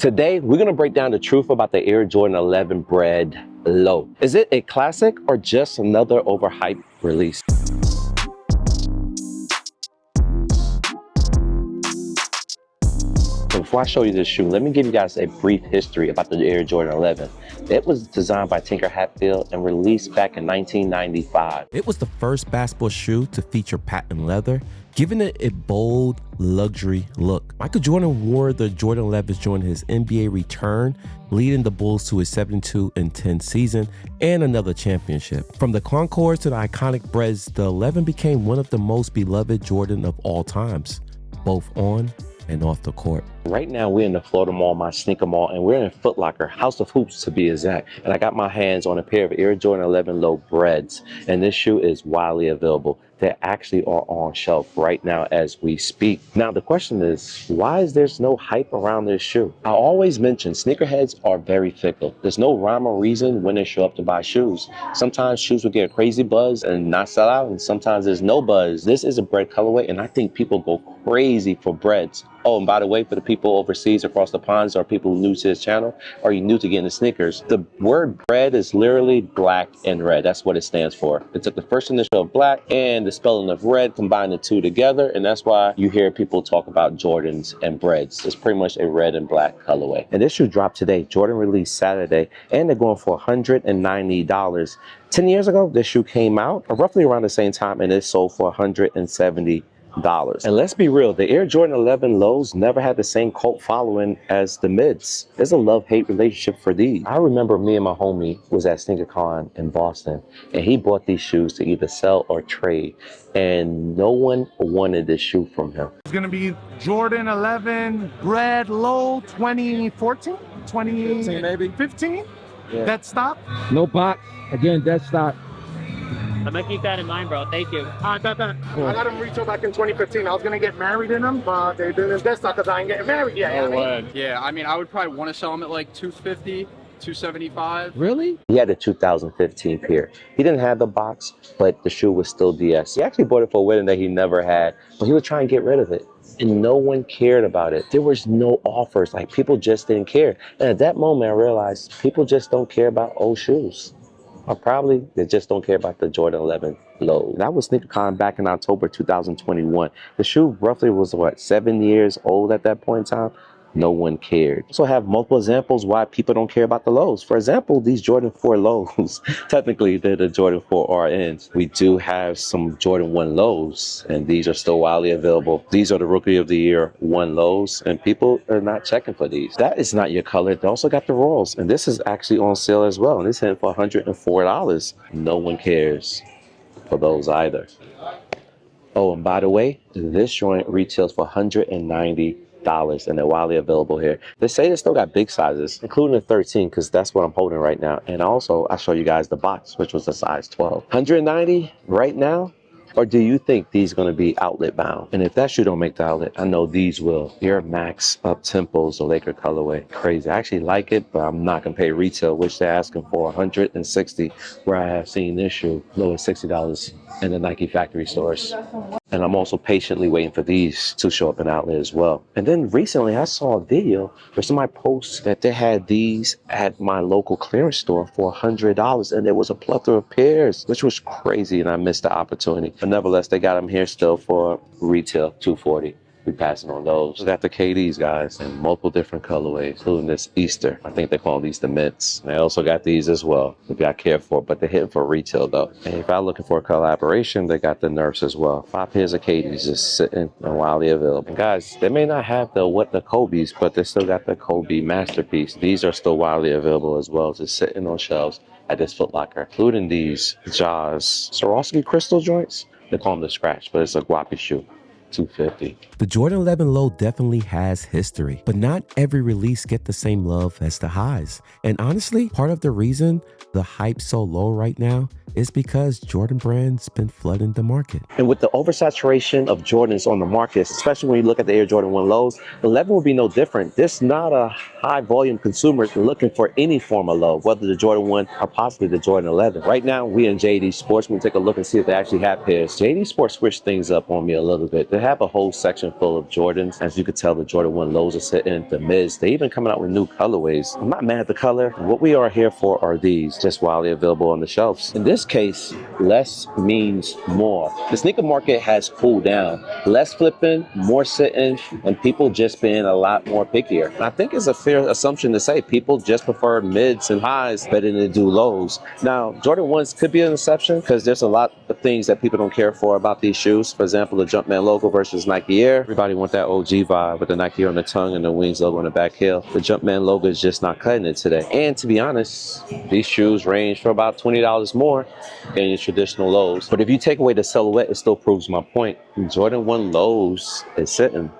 Today, we're gonna break down the truth about the Air Jordan 11 Bred Low. Is it a classic or just another overhyped release? So before I show you this shoe, let me give you guys a brief history about the Air Jordan 11. It was designed by Tinker Hatfield and released back in 1995. It was the first basketball shoe to feature patent leather, giving it a bold, luxury look. Michael Jordan wore the Jordan 11s during his NBA return, leading the Bulls to a 72-10 season and another championship. From the Concords to the iconic Breds, the 11 became one of the most beloved Jordan of all times, both on and off the court. Right now, we're in the Florida Mall, my sneaker mall, and we're in Foot Locker, House of Hoops to be exact. And I got my hands on a pair of Air Jordan 11 Low Breds, and this shoe is widely available. They actually are on shelf right now as we speak. Now, the question is, why is there no hype around this shoe? I always mention sneakerheads are very fickle. There's no rhyme or reason when they show up to buy shoes. Sometimes shoes will get a crazy buzz and not sell out, and sometimes there's no buzz. This is a Bred colorway, and I think people go crazy for Breds. Oh, and by the way, for the people overseas across the ponds or people new to this channel, or you new to getting the sneakers, the word Bred is literally black and red. That's what it stands for. It took the first initial of black and the spelling of red, combined the two together, and that's why you hear people talk about Jordans and Breds. It's pretty much a red and black colorway. And this shoe dropped today. Jordan released Saturday, and they're going for $190. 10 years ago, this shoe came out, roughly around the same time, and it sold for $170. And let's be real, the Air Jordan 11 Lows never had the same cult following as the mids. There's a love-hate relationship for these. I remember me and my homie was at SneakerCon in Boston, and he bought these shoes to either sell or trade, and no one wanted this shoe from him. It's gonna be Jordan 11 Bred Low 2014, 2015 maybe 15. Yeah. That stock. No box. Again, dead stock. I'm gonna keep that in mind, bro. Thank you. I got them retail back in 2015. I was gonna get married in them, but they did this dead stock because I ain't getting married yet. You know what I mean? Yeah, I mean, I would probably want to sell them at like 250, 275. Really? He had a 2015 pair. He didn't have the box, but the shoe was still DS. He actually bought it for a wedding that he never had, but he was trying to get rid of it. And no one cared about it. There was no offers. Like, people just didn't care. And at that moment, I realized people just don't care about old shoes. Or probably they just don't care about the Jordan 11 Low. That was SneakerCon back in October 2021. The shoe roughly was, what, 7 years old at that point in time? No one cared. So I have multiple examples why people don't care about the lows. For example, these Jordan 4 lows, technically they're the Jordan 4 RNs. We do have some Jordan 1 lows, and these are still widely available. These are the Rookie of the Year 1 lows, and people are not checking for these. That is not your color. They also got the Royals, and this is actually on sale as well, and it's hitting for $104. No one cares for those either. Oh, and by the way, this joint retails for $190. And they're widely available here. They say they still got big sizes, including the 13, because that's what I'm holding right now. And also, I'll show you guys the box, which was a size 12. $190 right now? Or do you think these are going to be outlet bound? And if that shoe don't make the outlet, I know these will. Air Max Up Tempos, the Laker colorway. Crazy. I actually like it, but I'm not going to pay retail, which they're asking for $160, where I have seen this shoe lower $60 in the Nike factory stores. And I'm also patiently waiting for these to show up in outlet as well. And then recently I saw a video where somebody posted that they had these at my local clearance store for $100, and there was a plethora of pairs, which was crazy, and I missed the opportunity. But nevertheless, they got them here still for retail, $240. We passing on those. We got the KDs, guys, in multiple different colorways, including this Easter. I think they call these the mints. They also got these as well, if y'all care for it, but they're hitting for retail though. And if y'all looking for a collaboration, they got the Nerfs as well. 5 pairs of KDs just sitting and widely available. And guys, they may not have the Kobe's, but they still got the Kobe Masterpiece. These are still widely available as well, just sitting on shelves at this Foot Locker, including these Jaws Swarovski crystal joints. They call them the Scratch, but it's a guapi shoe. $250. The Jordan 11 Low definitely has history, but not every release get the same love as the highs. And honestly, part of the reason the hype's so low right now is because Jordan brand's been flooding the market. And with the oversaturation of Jordans on the market, especially when you look at the Air Jordan 1 Lows, the 11 will be no different. There's not a high volume consumer looking for any form of low, whether the Jordan 1 or possibly the Jordan 11. Right now, we in JD Sports, we take a look and see if they actually have pairs. JD Sports switched things up on me a little bit. They They have a whole section full of Jordans. As you can tell, the Jordan 1 lows are sitting, the mids. They even coming out with new colorways. I'm not mad at the color. What we are here for are these, just widely available on the shelves. In this case, less means more. The sneaker market has cooled down. Less flipping, more sitting, and people just being a lot more pickier. And I think it's a fair assumption to say people just prefer mids and highs better than do lows. Now, Jordan 1s could be an exception because there's a lot of things that people don't care for about these shoes. For example, the Jumpman logo versus Nike Air. Everybody want that OG vibe with the Nike Air on the tongue and the Wings logo on the back heel. The Jumpman logo is just not cutting it today. And to be honest, these shoes range for about $20 more than your traditional lows. But if you take away the silhouette, it still proves my point. Jordan 1 lows is sitting.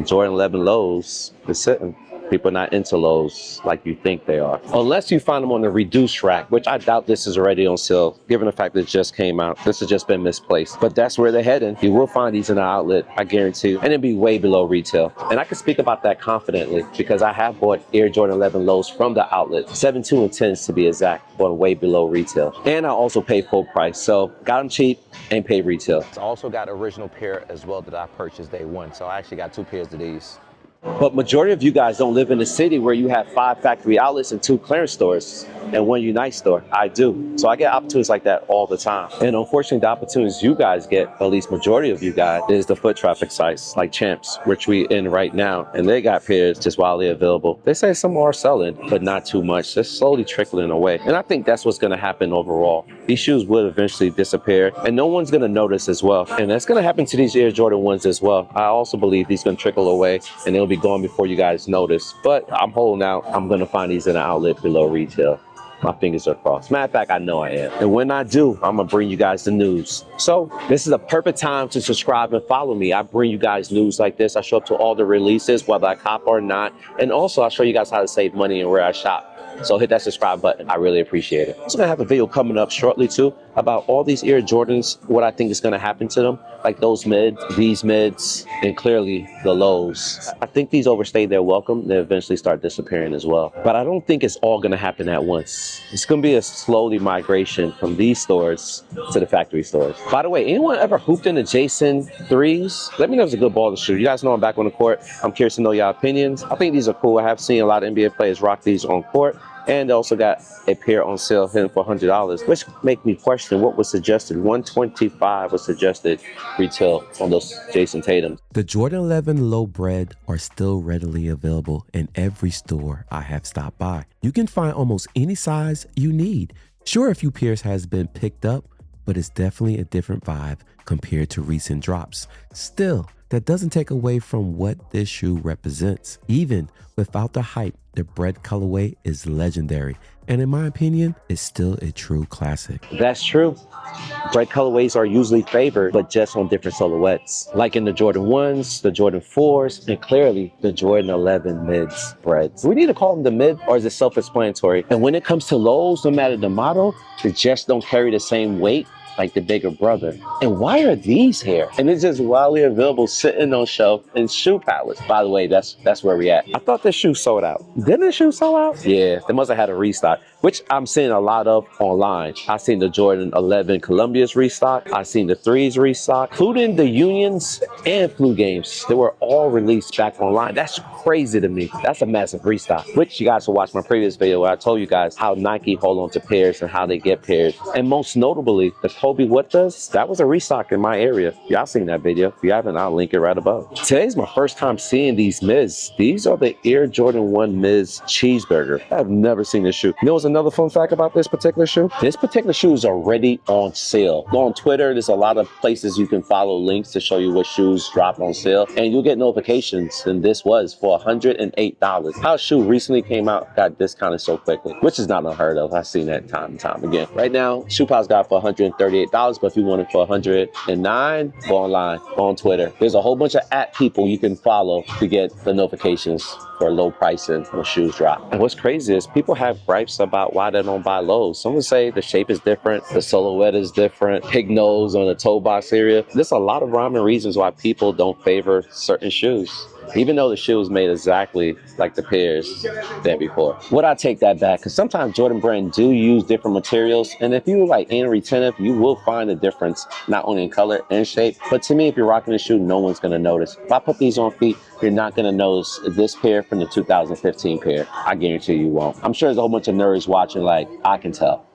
Jordan 11 lows is sitting. People are not into lows like you think they are. Unless you find them on the reduced rack, which I doubt this is already on sale, given the fact that it just came out. This has just been misplaced. But that's where they're heading. You will find these in the outlet, I guarantee you. And it'll be way below retail. And I can speak about that confidently because I have bought Air Jordan 11 lows from the outlet. 7.2 and 10s to be exact, bought way below retail. And I also paid full price. So got them cheap and paid retail. I also got original pair as well that I purchased day one. So I actually got 2 pairs of these. But majority of you guys don't live in a city where you have 5 factory outlets and 2 clearance stores and 1 Unite store. I do. So I get opportunities like that all the time. And unfortunately, the opportunities you guys get, at least majority of you guys, is the foot traffic sites like Champs, which we in right now. And they got pairs just widely available. They say some are selling, but not too much. They're slowly trickling away. And I think that's what's going to happen overall. These shoes will eventually disappear and no one's going to notice as well. And that's going to happen to these Air Jordan 1s as well. I also believe these going to trickle away and they'll be gone before you guys notice. But I'm holding out. I'm going to find these in an outlet below retail. My fingers are crossed. Matter of fact, I know I am. And when I do, I'm going to bring you guys the news. So this is a perfect time to subscribe and follow me. I bring you guys news like this. I show up to all the releases, whether I cop or not. And also, I show you guys how to save money and where I shop. So hit that subscribe button. I really appreciate it. I'm also going to have a video coming up shortly too about all these Air Jordans, what I think is going to happen to them, like those mids, these mids, and clearly the lows. I think these overstay their welcome. They eventually start disappearing as well. But I don't think it's all going to happen at once. It's going to be a slowly migration from these stores to the factory stores. By the way, anyone ever hooped in the Jason 3s? Let me know if it's a good ball to shoot. You guys know I'm back on the court. I'm curious to know your opinions. I think these are cool. I have seen a lot of NBA players rock these on court. And they also got a pair on sale hitting for $100, which make me question what was suggested. $125 was suggested retail on those Jason Tatums. The Jordan 11 Low Bred are still readily available in every store I have stopped by. You can find almost any size you need. Sure, a few pairs has been picked up, but it's definitely a different vibe compared to recent drops. Still, that doesn't take away from what this shoe represents. Even without the hype, the Bred colorway is legendary, and in my opinion, it's still a true classic. That's true. Bred colorways are usually favored, but just on different silhouettes. Like in the Jordan 1s, the Jordan 4s, and clearly the Jordan 11 mids Breds. Do we need to call them the mid, or is it self-explanatory? And when it comes to lows, no matter the model, they just don't carry the same weight like the bigger brother. And why are these here? And it's just widely available sitting on shelf in shoe pallets. By the way, that's where we at. I thought this shoe sold out. Didn't the shoe sell out? Yeah, they must have had a restock, which I'm seeing a lot of online. I've seen the Jordan 11 Columbia's restock. I've seen the 3s restock, including the Unions and Flu Games. They were all released back online. That's crazy to me. That's a massive restock, which you guys will watch my previous video where I told you guys how Nike hold on to pairs and how they get pairs. And most notably, the Kobe What Does, that was a restock in my area. Y'all seen that video. If you haven't, I'll link it right above. Today's my first time seeing these mids. These are the Air Jordan 1 mids cheeseburger. I've never seen this shoe. You know what's another fun fact about this particular shoe? This particular shoe is already on sale. Go on Twitter, there's a lot of places you can follow links to show you what shoes drop on sale, and you'll get notifications, and this was for $108. How a shoe recently came out, got discounted so quickly, which is not unheard of. I've seen that time and time again. Right now, ShoePal's got it for $138, but if you want it for $109, go online, go on Twitter. There's a whole bunch of app people you can follow to get the notifications for low pricing when shoes drop. And what's crazy is people have gripes about why they don't buy lows. Some would say the shape is different, the silhouette is different, pig nose on the toe box area. There's a lot of rhyme and reasons why people don't favor certain shoes. even though the shoe was made exactly like the pairs there before. Would I take that back? Because sometimes Jordan Brand do use different materials, and if you like anal retentive, you will find a difference, not only in color and shape. But to me, if you're rocking the shoe, no one's gonna notice. If I put these on feet, you're not gonna notice this pair from the 2015 pair. I guarantee you won't. I'm sure there's a whole bunch of nerds watching like, I can tell.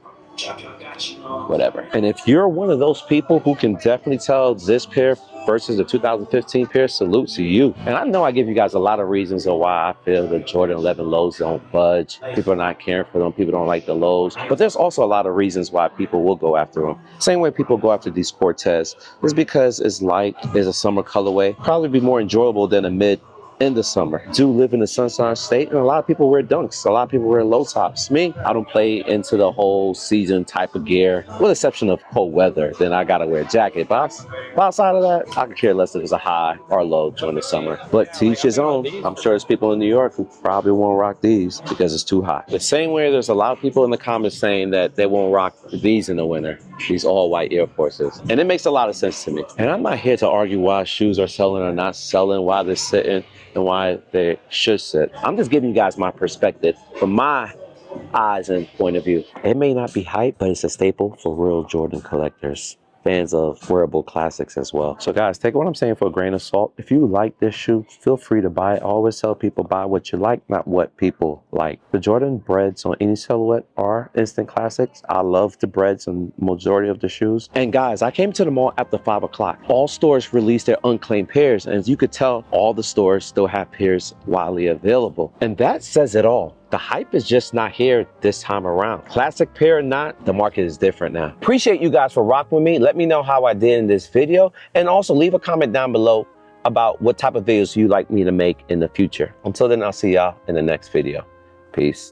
Whatever. And if you're one of those people who can definitely tell this pair versus the 2015 pair, salute to you. And I know I give you guys a lot of reasons of why I feel the Jordan 11 lows don't budge. People are not caring for them. People don't like the lows. But there's also a lot of reasons why people will go after them. Same way people go after these Cortez is because it's light, is a summer colorway. Probably be more enjoyable than a mid in the summer. Do live in the Sunshine State, and a lot of people wear dunks. A lot of people wear low tops. Me, I don't play into the whole season type of gear, with the exception of cold weather. Then I gotta wear a jacket. But outside of that, I could care less if it's a high or low during the summer. But to each his own. I'm sure there's people in New York who probably won't rock these because it's too hot. The same way there's a lot of people in the comments saying that they won't rock these in the winter, these all white Air Forces. And it makes a lot of sense to me. And I'm not here to argue why shoes are selling or not selling, why they're sitting, and why they should sit. I'm just giving you guys my perspective from my eyes and point of view. It may not be hype, but it's a staple for real Jordan collectors, fans of wearable classics as well. So guys, take what I'm saying for a grain of salt. If you like this shoe, feel free to buy it. I always tell people buy what you like, not what people like. The Jordan Breds on any silhouette are instant classics. I love the Breds on majority of the shoes. And guys, I came to the mall after 5 o'clock. All stores released their unclaimed pairs, and as you could tell, all the stores still have pairs widely available. And that says it all. The hype is just not here this time around. Classic pair or not, the market is different now. Appreciate you guys for rocking with me. Let me know how I did in this video. And also leave a comment down below about what type of videos you'd like me to make in the future. Until then, I'll see y'all in the next video. Peace.